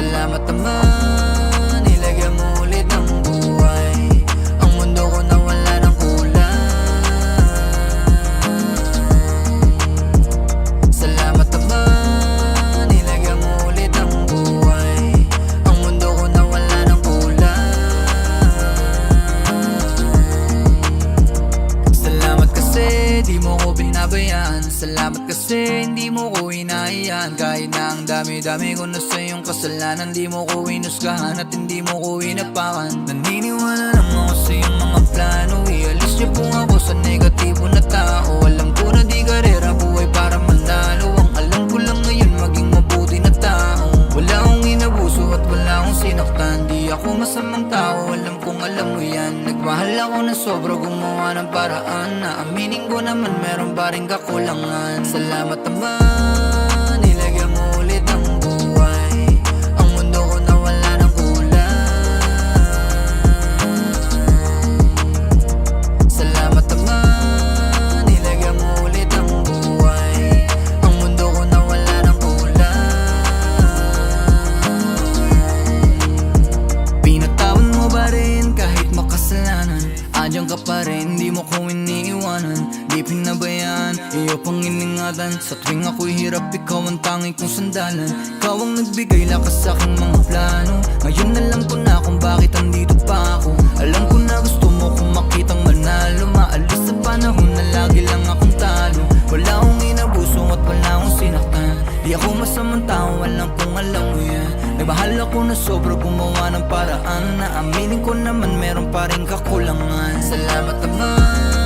Salamat naman, nilagyan mo ulit ng buhay ang mundo ko na wala ng kulay. Salamat naman, nilagyan mo ulit ng buhay ang mundo ko na wala ng kulay. Salamat kasi di mo ko binabayaan. Salamat kasi hindi mo ko hinahayaan. Kahit na ang dami-dami ko na sa iyong kasalanan, di mo ko inusgahan at hindi mo ko inapakan. Naniniwala lang ako sa iyong mga plano. Ialis niyo po ako sa negatibo na tao. Alam ko na di karera buhay para manalo. Ang alam ko lang ngayon maging mabuti na tao. Wala akong inabuso at wala akong sinaktan. Di ako masamang tao, alam kong alam mo yan. Nagmahal ako na sobra, gumawa ng paraan na aminin ko naman meron pa rin kakulangan. Salamat naman, nilagyan mo ulit ng buhay ang mundo ko na wala ng kulay. Salamat naman, nilagyan mo ulit ng buhay ang mundo ko na wala ng kulay. Pinatawan mo ba rin kahit makasalanan? Andiyan ka pa rin, di mo ko iniiwanan. Di pinabayaan, iyo pang iningatan. Sa tuwing ako'y hirap, ikaw ang tanging kong sandalan. Ikaw ang nagbigay lakas sa aking mga plano. Ngayon alam ko na kung bakit andito pa ako. Alam ko na gusto mo kung makitang manalo. Maalis sa panahon na lagi lang akong talo. Wala akong inabuso at wala akong sinaktan. Di ako masamang tao, alam kong alam mo yan. Nagmahal ako na sobra, gumawa ng paraan na aminin ko naman meron pa rin kakulangan. Salamat naman,